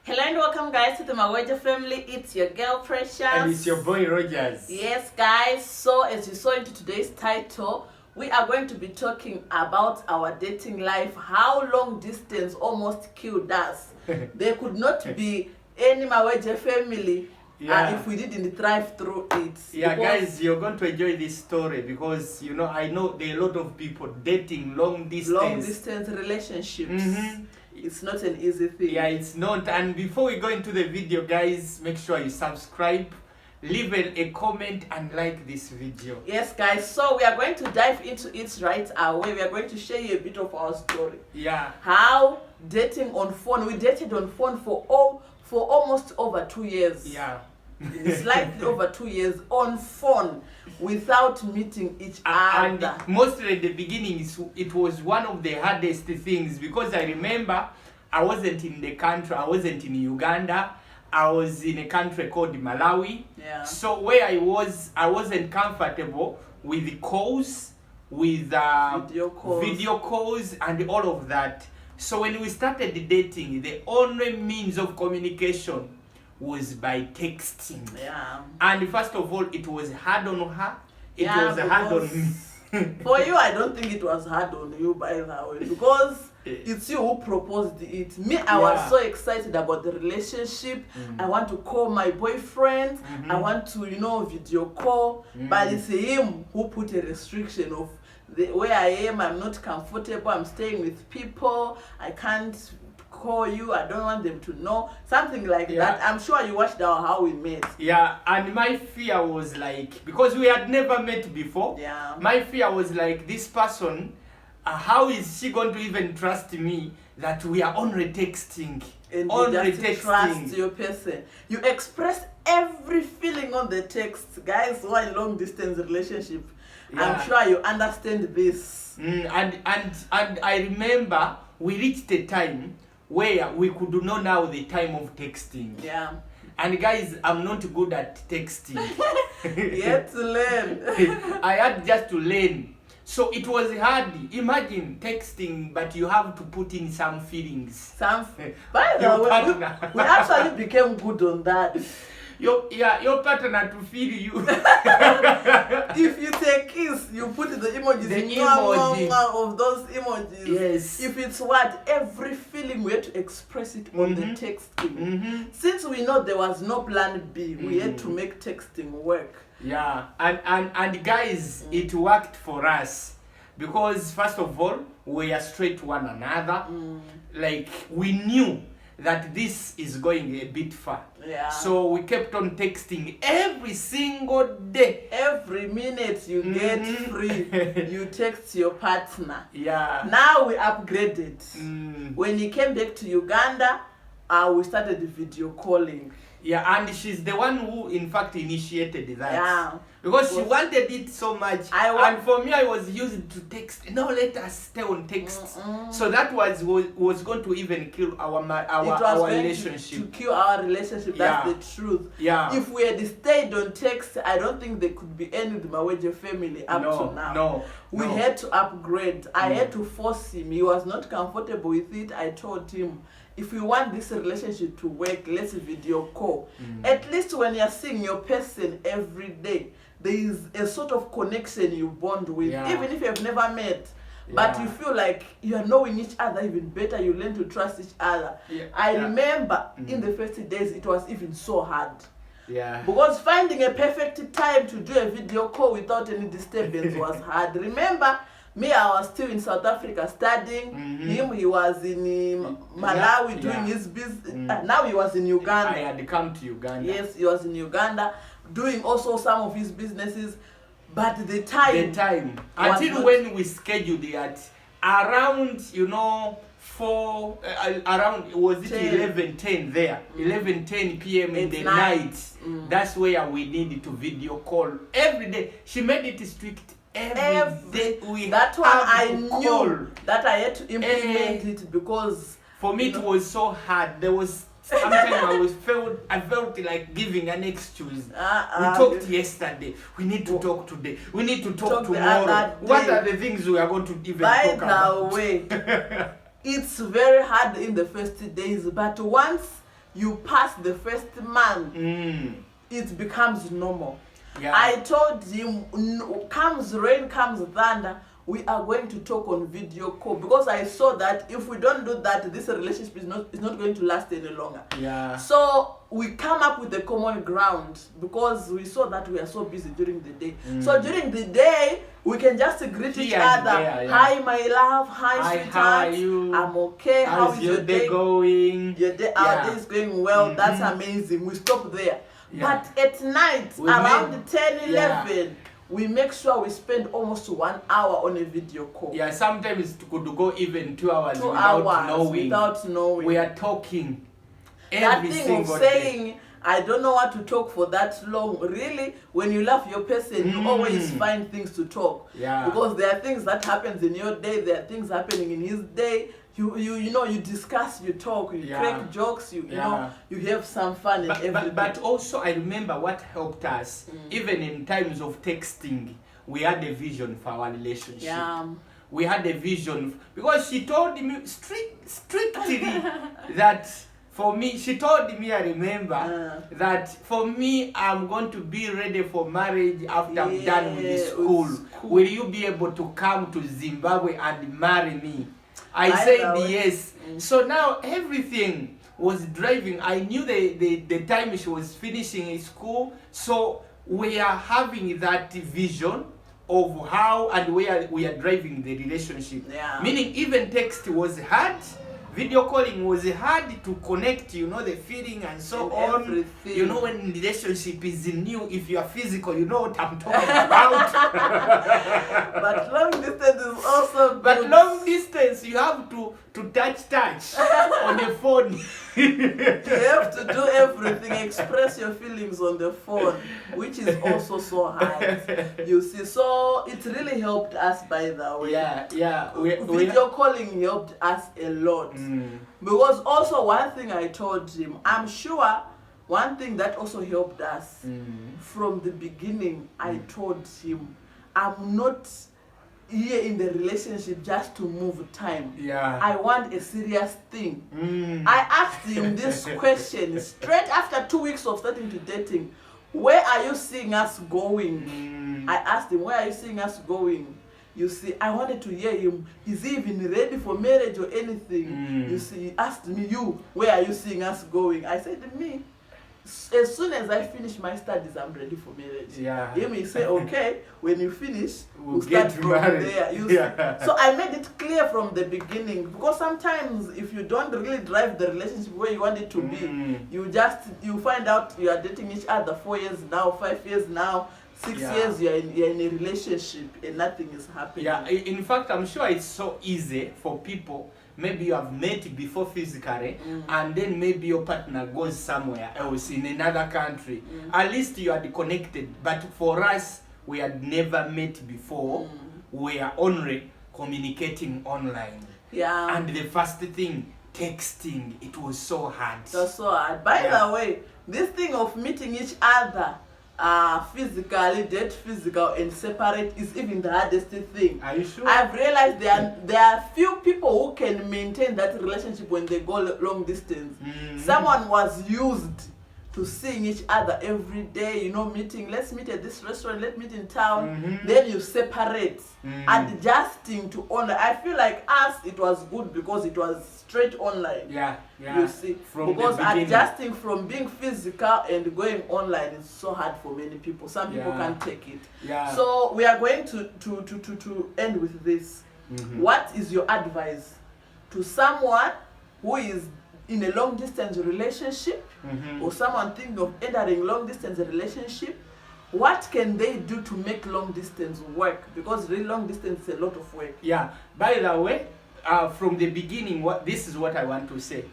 Hello and welcome guys to the Maweja family. It's your girl Precious. And it's your boy Rogers. Yes guys, so as you saw into today's title, we are going to be talking about our dating life, how long distance almost killed us. There could not be any Maweja family if we didn't thrive through it. Yeah, guys, you're going to enjoy this story because, I know there are a lot of people dating long distance relationships. It's not an easy thing. Yeah, it's not. And before we go into the video, guys, make sure you subscribe, leave a comment and like this video. Yes guys, so we are going to dive into it right away. We are going to share you a bit of our story. Yeah. How dating on phone. We dated on phone for almost over 2 years. Yeah. Slightly over 2 years on phone without meeting each other. And mostly at the beginning, it was one of the hardest things because I remember I wasn't in the country. I wasn't in Uganda. I was in a country called Malawi. Yeah. So where I wasn't comfortable with the calls, with video calls and all of that. So when we started dating, the only means of communication was by texting. Yeah. And first of all, it was hard on her. It was hard on me. For you, I don't think it was hard on you, by the way, because it's you who proposed it. Me, I was so excited about the relationship. I want to call my boyfriend. I want to, video call. But it's him who put a restriction of where I am. I'm not comfortable. I'm staying with people. I can't call you. I don't want them to know. Something like that. I'm sure you watched how we met. Yeah, and my fear was like, because we had never met before. Yeah. My fear was like, this person, how is she going to even trust me that we are only texting? And only you just trust your person. You express every feeling on the text. Guys, who are in long distance relationship, I'm sure you understand this. And I remember we reached a time where we could know now the time of texting. Yeah. And guys, I'm not good at texting. You had to learn. I had just to learn. So it was hard. Imagine texting, but you have to put in some feelings. By the way, we actually became good on that. Your partner to feel you. If you take kiss, you put the emojis, of those emojis. Yes. If it's every feeling we had to express it on the texting. Since we know there was no plan B, we had to make texting work. Yeah, and guys, it worked for us because first of all, we are straight to one another. Like we knew that this is going a bit far. Yeah. So we kept on texting every single day. Every minute you get free, you text your partner. Yeah. Now we upgraded. When he came back to Uganda, we started video calling. Yeah, and she's the one who, in fact, initiated that. Yeah. Because she wanted it so much. And for me, I was used to text. No, let us stay on text. So that was going to even kill our relationship. To kill our relationship. That's the truth. Yeah. If we had stayed on text, I don't think there could be any Maweja family up to now. We had to upgrade. I had to force him. He was not comfortable with it. I told him, if we want this relationship to work, let's video call. At least when you're seeing your person every day, there is a sort of connection you bond with, even if you have never met. But you feel like you are knowing each other even better, you learn to trust each other. I remember in the first days, it was even so hard. Yeah. Because finding a perfect time to do a video call without any disturbance was hard. Remember, me, I was still in South Africa studying. Him, he was in Malawi doing his business. Now he was in Uganda. I had come to Uganda. Yes, he was in Uganda doing also some of his businesses. But the time until when we scheduled it around, around, was it 11:10 there? 11:10 p.m. in the night. That's where we needed to video call every day. She made it strict. Every day that one I knew that I had to implement it because for me it was so hard. There was sometimes I felt like giving an excuse. We talked yesterday. We need to talk today. We need to talk tomorrow. What are the things we are going to even talk about? By the way, it's very hard in the first days, but once you pass the first month, it becomes normal. I told him, comes rain, comes thunder, we are going to talk on video call, because I saw that if we don't do that, this relationship is not going to last any longer. So we come up with a common ground, because we saw that we are so busy during the day. So during the day, we can just greet each other. Hi, my love. Hi, sweetheart. How are you? I'm okay. How is your day going? Your day, our day is going well. That's amazing. We stop there. But at night, around 10, 11, we make sure we spend almost 1 hour on a video call. Sometimes it could go even 2 hours, without knowing. We are talking every single day. I don't know what to talk for that long. Really, when you love your person, you always find things to talk. Because there are things that happens in your day, there are things happening in his day. You know, you discuss, you talk, you crack jokes, you know, you have some fun and everything. But also I remember what helped us, even in times of texting, we had a vision for our relationship. We had a vision, because she told me strictly that for me, she told me, I remember, that for me, I'm going to be ready for marriage after I'm done with the school. Will you be able to come to Zimbabwe and marry me? I said yes. So now everything was driving. I knew the time she was finishing in school. So we are having that vision of how and where we are driving the relationship. Meaning even text was hard. Video calling was hard to connect, you know, the feeling and so on. Everything. You know, when relationship is new, if you are physical, you know what I'm talking about. But long distance is also good. But long distance, you have to touch on the phone. You have to do everything, express your feelings on the phone, which is also so hard. You see, so it really helped us, by the way. Video calling helped us a lot. Because also one thing I told him, I'm sure one thing that also helped us from the beginning, I told him, I'm not here in the relationship just to move time. I want a serious thing. I asked him this question straight after 2 weeks of starting to dating. Where are you seeing us going? I asked him, where are you seeing us going? You see, I wanted to hear him. Is he even ready for marriage or anything? You see, he asked me, where are you seeing us going? I said to me, as soon as I finish my studies, I'm ready for marriage. He may say, okay, when you finish, we'll start from there. You see? So I made it clear from the beginning, because sometimes if you don't really drive the relationship where you want it to be, you find out you are dating each other 4 years now, 5 years now, 6 years you're in a relationship and nothing is happening. In fact, I'm sure it's so easy for people. Maybe you have met before physically, and then maybe your partner goes somewhere else in another country. At least you are connected. But for us, we had never met before. We are only communicating online. And the first thing, texting, it was so hard. It was so hard. By the way, this thing of meeting each other physically, date physical and separate is even the hardest thing. Are you sure? I've realized there are few people who can maintain that relationship when they go long distance. Someone was used to seeing each other every day, you know, meeting, let's meet at this restaurant, let's meet in town, then you separate, adjusting to online. I feel like us, it was good because it was straight online. You see, because adjusting from being physical and going online is so hard for many people. Some people can't take it. So we are going to end with this. What is your advice to someone who is in a long distance relationship, or someone thinking of entering long distance relationship? What can they do to make long distance work? Because really long distance is a lot of work. By the way, from the beginning, this is what I want to say.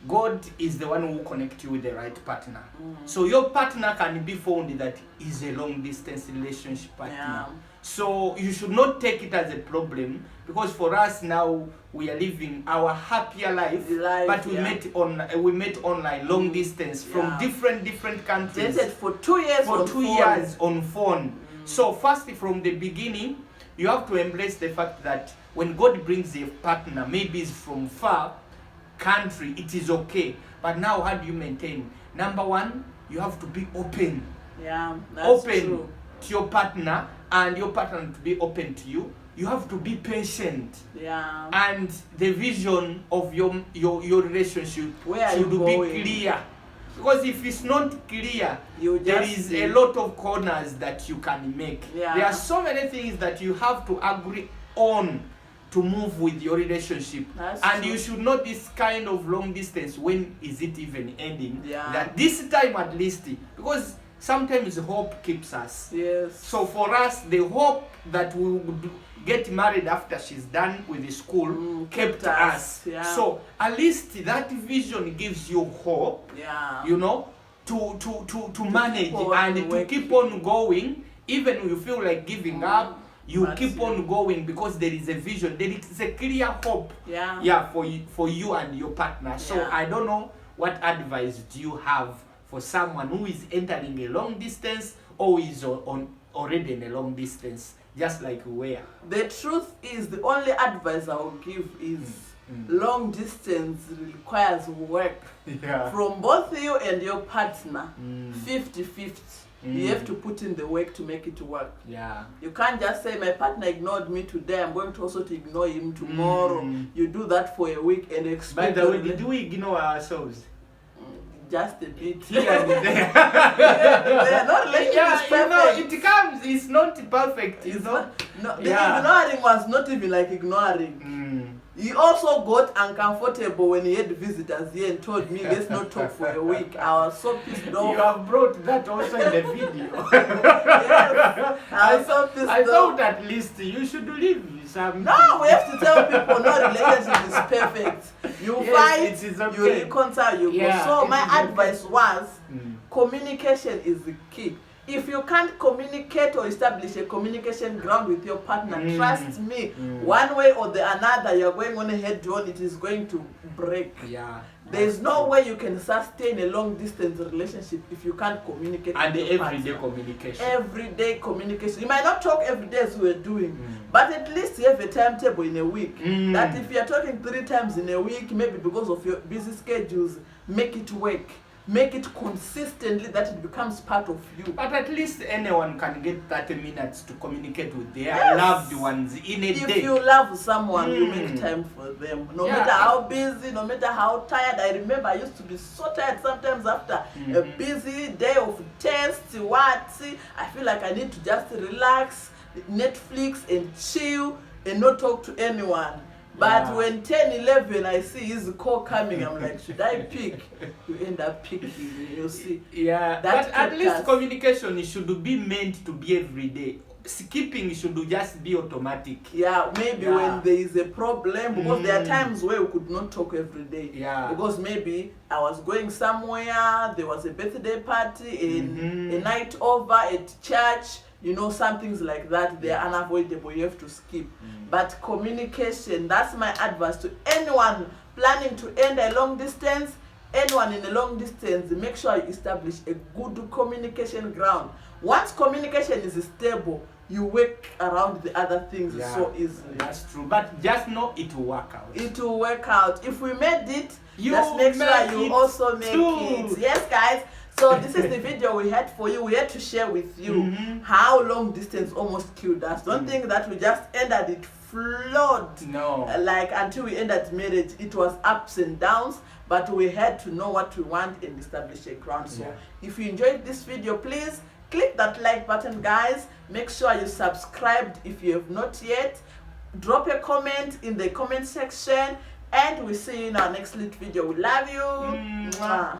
God is the one who will connect you with the right partner. So your partner can be found that is a long distance relationship partner. So you should not take it as a problem, because for us now we are living our happier life but we met online long distance from different countries. For 2 years on phone. So first, from the beginning, you have to embrace the fact that when God brings a partner, maybe it's from far, country, it is okay. But now, how do you maintain? Number one, you have to be open. Yeah, that's Open true. to your partner, and your partner to be open to you. You have to be patient. Yeah. And the vision of your relationship Where are should you be going? clear. Because if it's not clear, You there just is see. a lot of corners that you can make. Yeah. There are so many things that you have to agree on to move with your relationship. That's and true. you should know this kind of long distance, when is it even ending? Yeah. That this time at least, because sometimes hope keeps us. Yes. So for us, the hope that we would get married after she's done with the school kept us. Yeah. So at least that vision gives you hope, Yeah. you know, to manage keep on and to working. keep on going, even when you feel like giving up. You That's keep it. on going because there is a vision, there is a clear hope. Yeah. For you and your partner. So Yeah. I don't know, what advice do you have for someone who is entering a long distance or is already in a long distance, just like we were? The truth is, the only advice I will give is long distance requires work Yeah. from both you and your partner. 50-50. You have to put in the work to make it work. Yeah. You can't just say, my partner ignored me today, I'm going to also to ignore him tomorrow. You do that for a week and expect. By the way, did we ignore ourselves? Just a bit. Here and there. Yeah, not relationship Yeah, is you know, perfect. it comes. It's not perfect, you It's know. not, no, the Yeah. ignoring was not even like ignoring. He also got uncomfortable when he had visitors here and told me, let's not talk for a week. I was so pissed You off. have brought that also in the video. Yes, I was so pissed I off. thought at least you should leave some. No, we have to tell people no relationship is perfect. You Yes, fight, it is okay. you reconcile, you Yeah, go. So it my is okay. advice was, communication is the key. If you can't communicate or establish a communication ground with your partner, trust me, one way or the another, you're going on a head-on, it is going to break. Yeah. There is no way you can sustain a long-distance relationship if you can't communicate And with your everyday partner. communication. Everyday communication. You might not talk every day as we were doing, but at least you have a timetable in a week. That if you're talking 3 times in a week, maybe because of your busy schedules, make it work. Make it consistently that it becomes part of you. But at least anyone can get 30 minutes to communicate with their Yes. loved ones in a If day. you love someone, you make time for them. No Yeah. matter how busy, no matter how tired. I remember I used to be so tired sometimes after a busy day of tests, I feel like I need to just relax, Netflix and chill and not talk to anyone. But Yeah. when 10-11 I see his call coming, I'm like, should I pick? You end up picking, you see. Yeah, That but at kept least us- communication should be meant to be every day. Skipping should just be automatic. Yeah, maybe Yeah. when there is a problem, because there are times where we could not talk every day. Yeah. Because maybe I was going somewhere, there was a birthday party, a night over at church, you know, some things like that, they are unavoidable, you have to skip. But communication, that's my advice to anyone planning to end a long distance, anyone in a long distance, make sure you establish a good communication ground. Once communication is stable, you work around the other things so easily. That's true. But just know it will work out. It will work out. If we made it, You just make sure make you it also make too. it. Yes, guys. So this is the video we had for you. We had to share with you how long distance almost killed us. Don't think that we just ended it flawed. No. Like until we ended marriage, it was ups and downs. But we had to know what we want and establish a ground. So if you enjoyed this video, please click that like button, guys. Make sure you subscribed if you have not yet. Drop a comment in the comment section, and we'll see you in our next lit video. We love you. Mwah.